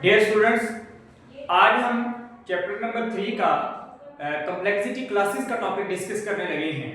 Dear students, आज हम chapter number 3 का कॉम्प्लेक्सिटी क्लासेस का टॉपिक डिस्कस करने लगे हैं।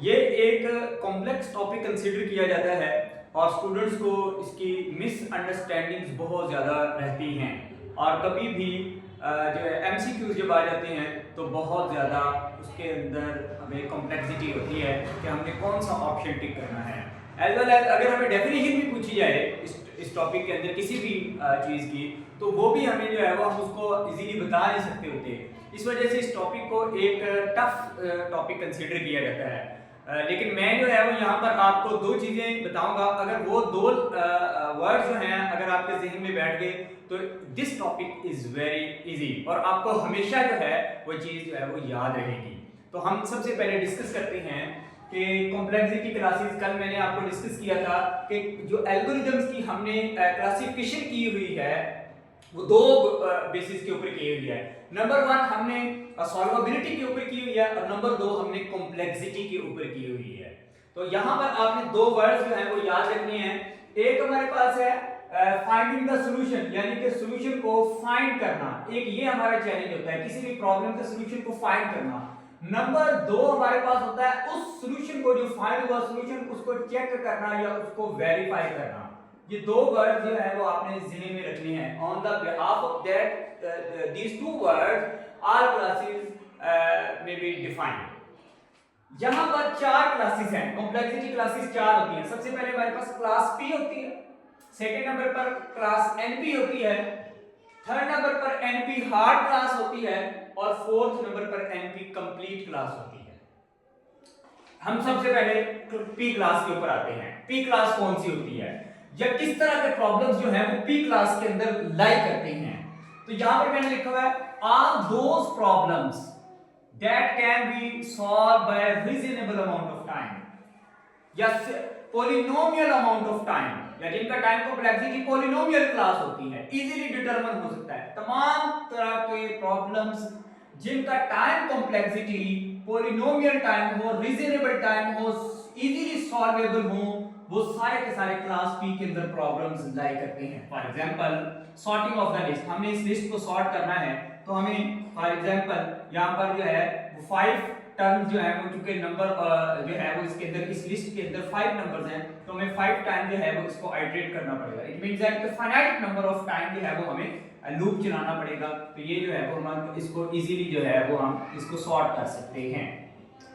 ये एक कॉम्प्लेक्स टॉपिक कंसीडर किया जाता है और स्टूडेंट्स को इसकी मिसअंडरस्टैंडिंग्स बहुत ज़्यादा रहती हैं और कभी भी जो है एमसीक्यूज जब आ जाते हैं तो बहुत ज़्यादा उसके अंदर हमें कॉम्प्लेक्सिटी होती है कि हमने कौन सा ऑप्शन टिक करना है। एज वेल एज अगर हमें डेफिनेशन भी पूछी जाए इस टॉपिक के अंदर किसी भी चीज़ की, तो वो भी हमें जो है वो हम उसको इजीली बता नहीं सकते होते। इस वजह से इस टॉपिक को एक टफ टॉपिक कंसीडर किया जाता है। लेकिन मैं जो है वो यहाँ पर आपको दो चीज़ें बताऊंगा। अगर वो दो वर्ड जो हैं अगर आपके जहन में बैठ गए तो this topic is very easy और आपको हमेशा जो है वो चीज़ जो है वो याद रहेगी। तो हम सबसे पहले डिस्कस करते हैं कि कॉम्प्लेक्सिटी क्लासेस। कल मैंने आपको डिस्कस किया था कि जो एल्गोरिदम्स की हमने क्लासिफिकेशन की हुई है वो दो बेसिस के ऊपर की हुई है। नंबर 1 हमने सॉल्वेबिलिटी के ऊपर की हुई है और नंबर 2 हमने कॉम्प्लेक्सिटी के ऊपर की हुई है। तो यहाँ पर आपने दो वर्ड्स जो है वो याद रखने हैं। एक हमारे पास है फाइंडिंग द सॉल्यूशन, यानी कि सॉल्यूशन को फाइंड करना। एक ये हमारा चैलेंज होता है किसी भी प्रॉब्लम के सॉल्यूशन को फाइंड करना। नंबर 2 हमारे पास होता है उस सॉल्यूशन को, जो फाइंड हुआ सॉल्यूशन, उसको चेक करना या उसको वेरीफाई करना। ये दो वर्ड जो है वो आपने ज़हन में रखने हैं। On the behalf of that these two words all classes में बी डिफाइंड। यहां पर चार क्लासेस हैं, कॉम्प्लेक्सिटी क्लासेस चार होती हैं। सबसे पहले हमारे पास क्लास पी होती है, सेकंड नंबर पर क्लास एनपी होती है, थर्ड नंबर पर एनपी हार्ड क्लास होती है और फोर्थ नंबर पर एनपी कंप्लीट क्लास होती है। हम सबसे पहले पी क्लास के ऊपर आते हैं। पी क्लास कौन सी होती है या किस तरह के प्रॉब्लम्स जो हैं वो पी क्लास के अंदर लाई करते हैं? तो यहां पर मैंने लिखा हुआ है all those problems that can be solve by reasonable amount of time या पॉलिनोमियल अमाउंट ऑफ टाइम, या जिनका टाइम कॉम्प्लेक्सिटी पॉलिनोमियल क्लास होती है, इजीली डिटरमिन हो सकता है। तमाम तरह के प्रॉब्लम्स जिनका टाइम कॉम्प्लेक्सिटी पॉलिनोमियल टाइम हो, रीजनेबल टाइम हो, इजीली सॉल्वेबल हो, वो सारे के सारे क्लास पी के अंदर प्रॉब्लम्स लाई करते हैं। For example sorting of the list, हमने इस लिस्ट को सॉर्ट करना है तो हमें फॉर एग्जांपल यहां पर जो है वो 5 टर्म्स जो है वो, चूंकि नंबर जो है वो इसके अंदर, इस लिस्ट के अंदर 5 नंबर्स हैं तो हमें 5 टाइम जो है वो इसको आइटरेट करना पड़ेगा। It means that the finite number of time जो है वो हमें लूप चलाना पड़ेगा। तो ये जो है वो हम इसको इजीली जो है वो हम इसको सॉर्ट कर सकते हैं।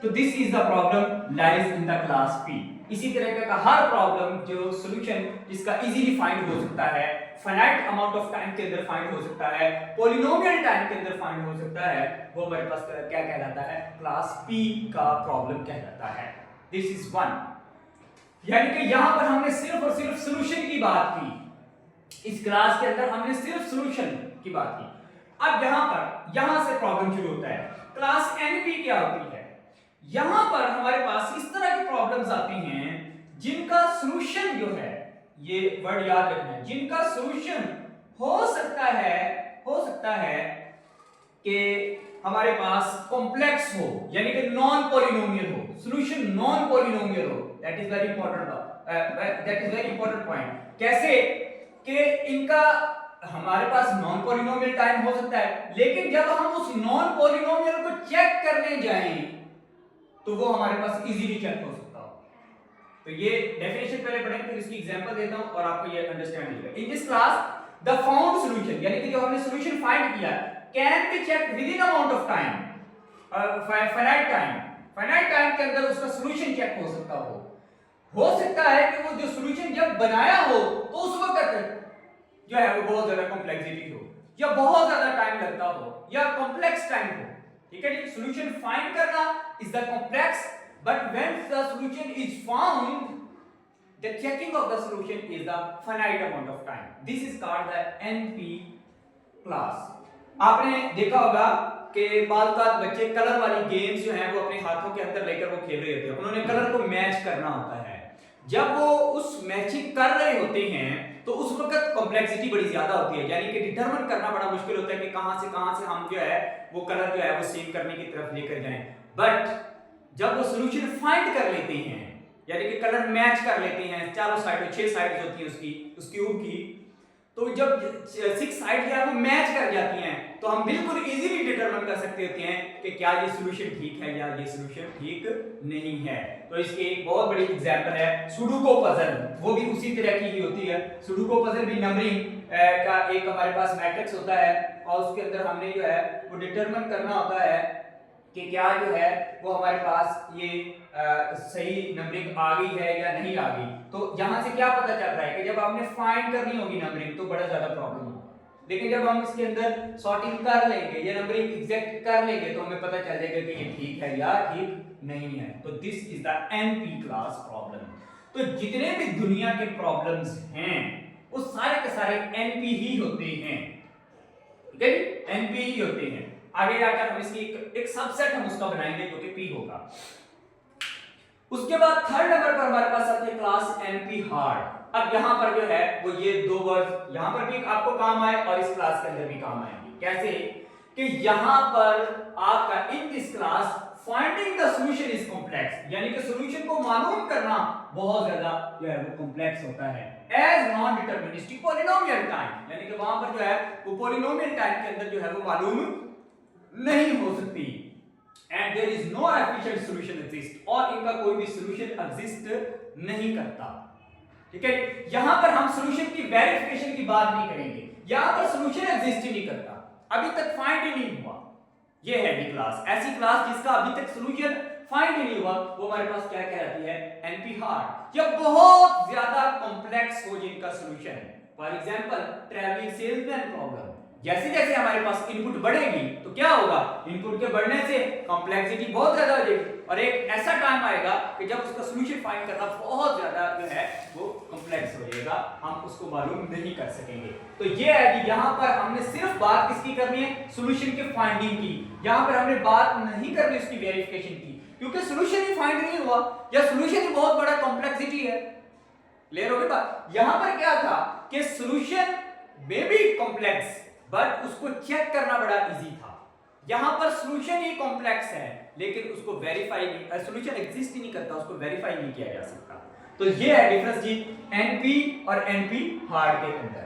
तो this is the problem lies in the class P. इसी तरह का हर प्रॉब्लम जो सॉल्यूशन जिसका इजीली फाइंड हो सकता है, फाइनाइट अमाउंट ऑफ टाइम के अंदर फाइंड हो सकता है, पॉलिनोमियल टाइम के अंदर फाइंड हो सकता है, वो हमारे पास क्या कहलाता है? क्लास पी का प्रॉब्लम कहलाता है। This is one. यानी कि यहां पर हमने सिर्फ और सिर्फ सॉल्यूशन की बात की। इस क्लास के अंदर हमने सिर्फ सॉल्यूशन की बात की। अब यहां से प्रॉब्लम शुरू होता है। क्लास एनपी क्या होती है? यहां पर हमारे पास इस तरह की प्रॉब्लम्स आती हैं जिनका सॉल्यूशन जो है, ये वर्ड याद रखना है, जिनका सॉल्यूशन हो सकता है कि हमारे पास कॉम्प्लेक्स हो, यानी कि नॉन पॉलिनोमियल हो, सॉल्यूशन नॉन पॉलिनोमियल हो। That is very important point. कैसे कि इनका हमारे पास नॉन पॉलिनोमियल टाइम हो सकता है, लेकिन जब हम उस नॉन पॉलिनोमियल को चेक करने जाएं तो वो हमारे पास इजीली चेक हो सकता हो। तो ये डेफिनेशन पहले पढ़ेंगे, फिर इसकी एग्जांपल देता हूं और आपको ये अंडरस्टैंड होगा। In this class the found solution, यानी कि जो हमने सॉल्यूशन फाइंड किया, can be checked with in amount of time, finite time के अंदर उसका सॉल्यूशन चेक हो सकता है कि वो जो सॉल्यूशन जब बनाया हो तो उस वक्त जो है वो बहुत ज्यादा कॉम्प्लेक्सिटी हो या बहुत ज्यादा टाइम लगता हो या कॉम्प्लेक्स टाइम हो। ठीक है जी, सॉल्यूशन फाइंड करना is the complex, but when the solution is found the checking of the solution is the finite amount of time. This is called the NP class. आपने देखा होगा कि बालकात बच्चे कलर वाली गेम्स जो हैं वो अपने हाथों के अंदर लेकर वो खेल रहे होते हैं। उन्होंने कलर को मैच करना होता है। जब वो उस मैचिंग कर रहे होते हैं तो उस वक्त कॉम्प्लेक्सिटी बड़ी ज्यादा होती है, यानी कि डिटरमिन करना बड़ा मुश्किल होता है कि कहां से हम जो है वो कलर जो है वो सेम करने की तरफ लेकर जाएं। बट जब वो सॉल्यूशन फाइंड कर लेते हैं, यानी कि कलर मैच कर लेते हैं, चारों साइड 6 साइड्स होती है उसकी, उस क्यूब की, तो जब 6 साइड है वो मैच कर जाती हैं तो हम बिल्कुल इजीली डिटरमाइन कर सकते होते हैं कि क्या ये सॉल्यूशन ठीक है या ये सॉल्यूशन ठीक नहीं है। तो इसकी एक बहुत बड़ी एग्जांपल है सुडोकू पजल, वो भी उसी तरह की ही होती है। सुडोकू पजल भी नंबरिंग का एक हमारे पास मैट्रिक्स होता है और उसके अंदर हमने जो है वो डिटरमाइन करना होता है कि क्या जो है वो हमारे पास ये सही नंबरिंग आ गई है या नहीं आ गई। तो यहां से क्या पता चलता है कि जब आपने फाइंड करनी होगी नंबरिंग तो बड़ा ज्यादा प्रॉब्लम होगा, लेकिन जब हम इसके अंदर सॉर्टिंग कर लेंगे या नंबरिंग एग्जैक्ट कर लेंगे तो हमें पता चल जाएगा कि ये ठीक है या ठीक नहीं है। तो this is the NP class problem. तो जितने भी दुनिया के प्रॉब्लम्स हैं वो सारे के सारे एनपी ही होते हैं, ठीक है, एनपी ही होते हैं। आगे जाकर हम इसकी एक सबसेट हम उसका बनाएंगे जो कि पी होगा। उसके बाद थर्ड नंबर पर हमारे पास आती है क्लास एनपी हार्ड। अब यहां पर जो है वो ये दो वर्ड यहां पर भी आपको काम आए और इस क्लास के अंदर भी काम आएंगे। कैसे कि यहां पर आपका in this class finding the solution is complex, यानी कि सॉल्यूशन को मालूम करना बहुत ज्यादा जो है वो कॉम्प्लेक्स होता है। As non deterministic polynomial time, यानी कि वहां पर जो है वो पॉलिनोमियल टाइम के अंदर जो है वो मालूम नहीं हो सकती। And there is no efficient solution exist, और इनका कोई भी सॉल्यूशन एग्जिस्ट नहीं करता। ठीक है, यहां पर हम सॉल्यूशन की वेरिफिकेशन की बात नहीं करेंगे, यहां पर सॉल्यूशन एग्जिस्ट ही नहीं करता, अभी तक फाइंड ही नहीं हुआ। ये है डी क्लास, ऐसी क्लास जिसका अभी तक सॉल्यूशन फाइंड ही नहीं हुआ, वो हमारे पास क्या कहलाती है, एनपी हार्ड। या बहुत ज्यादा कॉम्प्लेक्स हो जिनका सॉल्यूशन है, for example travelling salesman problem. जैसे जैसे हमारे पास इनपुट बढ़ेगी तो क्या होगा, इनपुट के बढ़ने से कॉम्प्लेक्सिटी बहुत ज्यादा हो जाएगी और एक ऐसा टाइम आएगा कि जब उसका सॉल्यूशन फाइंड करना बहुत ज्यादा जो है वो कॉम्प्लेक्स हो जाएगा, हम उसको मालूम नहीं कर सकेंगे। तो ये है कि यहाँ पर हमने सिर्फ बात किसकी करनी है, सॉल्यूशन के फाइंडिंग की। यहाँ पर हमने बात नहीं करनी उसकी वेरिफिकेशन की, क्योंकि सॉल्यूशन ही फाइंड नहीं हुआ या सॉल्यूशन ही बहुत बड़ा कॉम्प्लेक्सिटी है। क्लियर हो गई बात। यहाँ पर क्या था कि सॉल्यूशन में भी कॉम्प्लेक्स बट उसको चेक करना बड़ा इजी था। यहां पर सॉल्यूशन ही कॉम्प्लेक्स है लेकिन उसको वेरीफाई नहीं, सॉल्यूशन एग्जिस्ट ही नहीं करता, उसको वेरीफाई नहीं किया जा सकता। तो ये है डिफरेंस जी एनपी और एनपी हार्ड के अंदर।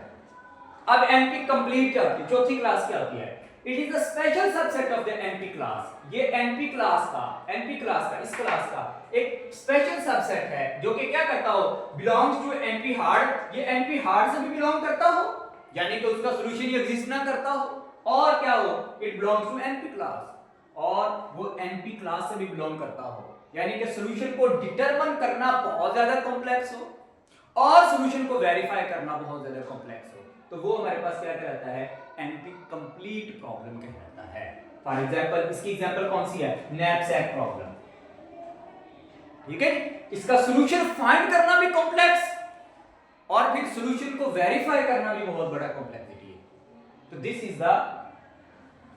अब एनपी कंप्लीट क्या होती है, चौथी क्लास क्या होती है, it is the special subset of the NP class. ये एनपी क्लास का इस क्लास का एक स्पेशल सबसेट है जो कि क्या करता हो, बिलोंग्स टू एनपी हार्ड। ये एनपी हार्ड से भी बिलोंग करता हो, यानी कि उसका सॉल्यूशन ही एग्जिस्ट ना करता हो, और क्या हो, it belongs to NP class, और वो एनपी क्लास से भी बिलोंग करता हो, यानी कि सॉल्यूशन को डिटरमाइन करना बहुत ज्यादा कॉम्प्लेक्स हो और सॉल्यूशन को वेरीफाई करना बहुत ज्यादा कॉम्प्लेक्स हो, तो वो हमारे पास क्या कहलाता है, एनपी कंप्लीट प्रॉब्लम कहलाता है। फॉर एग्जांपल इसकी एग्जांपल कौन सी है, नैपसैक प्रॉब्लम। ठीक है, इसका सॉल्यूशन फाइंड करना भी कॉम्प्लेक्स और फिर सॉल्यूशन को वेरीफाई करना भी बहुत बड़ा कॉम्प्लेक्सिटी है। तो this is the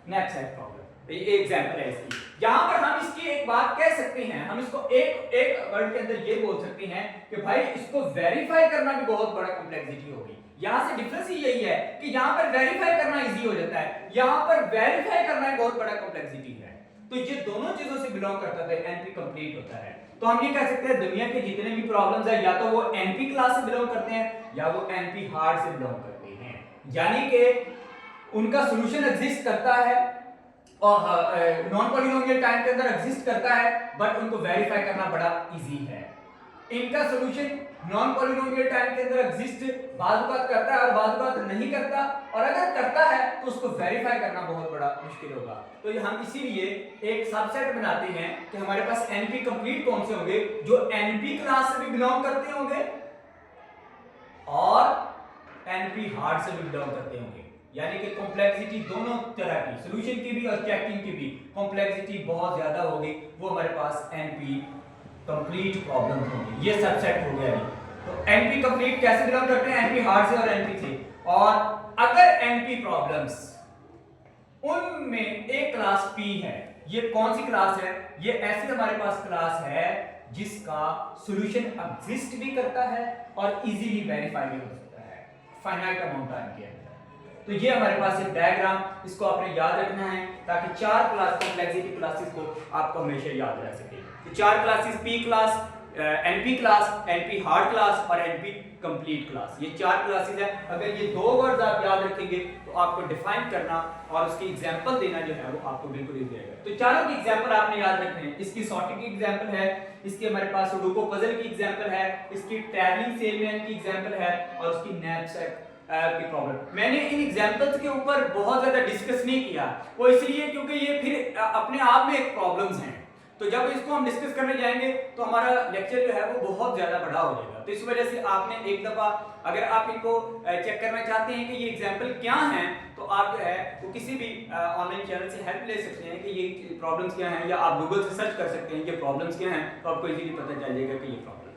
knapsack problem, ये एग्जांपल है इसकी। यहां पर हम इसकी एक बात कह सकते हैं, हम इसको एक वर्ड के अंदर ये बोल सकते हैं कि भाई इसको वेरीफाई करना भी बहुत बड़ा कॉम्प्लेक्सिटी होगी। यहां से डिफरेंस ही यही है कि यहां पर वेरीफाई करना इजी हो जाता है, यहां पर वेरीफाई करना एक बहुत बड़ा कॉम्प्लेक्सिटी है। तो ये दोनों चीजों से बिलोंग करता है, एनपी कंप्लीट होता है। तो हम ये कह सकते हैं दुनिया के जितने भी प्रॉब्लम्स है या तो वो एनपी क्लास से बिलोंग करते हैं या वो एनपी हार्ड से बिलोंग करते हैं, यानी कि उनका सॉल्यूशन एग्जिस्ट करता है और नॉन पॉलिनोमियल टाइम के अंदर एग्जिस्ट करता है बट उनको वेरीफाई करना बड़ा इजी है। इनका सॉल्यूशन नॉन पॉलिनोमियल टाइम के अंदर एग्जिस्ट बात करता है और बात नहीं करता, और अगर करता है तो उसको वेरीफाई करना बहुत बड़ा मुश्किल होगा। तो हम इसीलिए एक सबसेट बनाते हैं कि हमारे पास एनपी कंप्लीट कौन से होंगे, जो एनपी क्लास से भी बिलोंग करते होंगे और एनपी हार्ड से भी बिलोंग करते होंगे, यानी कि कॉम्प्लेक्सिटी दोनों तरह की, सॉल्यूशन की भी और चेकिंग की भी कॉम्प्लेक्सिटी बहुत ज्यादा होगी, वो हमारे पास एनपी कंप्लीट प्रॉब्लम होगी। ये सबसेट हो गया। तो एनपी कंप्लीट कैसे बिलोंग करते हैं, एनपी हार्ड से और एनपी से। और अगर एनपी प्रॉब्लम्स उनमें एक क्लास पी है, ये कौन सी क्लास है, ये ऐसी हमारे पास क्लास है जिसका सॉल्यूशन एग्जिस्ट भी करता है और इजीली वेरीफाई भी हो सकता है फाइनाइट अमाउंट टाइम के अंदर। तो ये हमारे पास एक डायग्राम, इसको आपने याद रखना है ताकि चार क्लास कॉम्प्लेक्सिटी क्लासेस को आपको हमेशा याद रह सके। तो चार classes, P class, NP class, NP hard class और एनपी कंप्लीट क्लास, ये 4 क्लासेस है। अगर ये 2 वर्ड्स आप याद रखेंगे तो आपको डिफाइन करना और उसकी एग्जांपल देना जो है वो आपको बिल्कुल इजी रहेगा। तो चारों की एग्जांपल आपने याद रखने हैं। इसकी सॉर्टिंग की एग्जांपल है, इसकी हमारे पास सुडोकू पजल की एग्जांपल है, इसकी ट्रैवलिंग सेलमैन की एग्जांपल है और उसकी नैपसैक की प्रॉब्लम। मैंने इन एग्जांपल्स के ऊपर बहुत ज्यादा डिस्कस नहीं किया, वो इसलिए क्योंकि ये फिर अपने आप में एक प्रॉब्लम्स हैं। तो जब इसको हम डिस्कस करने जाएंगे तो हमारा लेक्चर जो है वो बहुत ज्यादा बड़ा हो जाएगा। तो इस वजह से आपने एक दफा अगर आप इनको चेक करना चाहते हैं कि ये एग्जांपल क्या हैं, तो आप जो है वो किसी भी ऑनलाइन चैनल से हेल्प ले सकते हैं कि ये प्रॉब्लम्स क्या हैं, या आप गूगल से सर्च कर सकते हैं ये प्रॉब्लम्स क्या हैं, तो आपको इजीली पता चल जाएगा कि ये प्रॉब्लम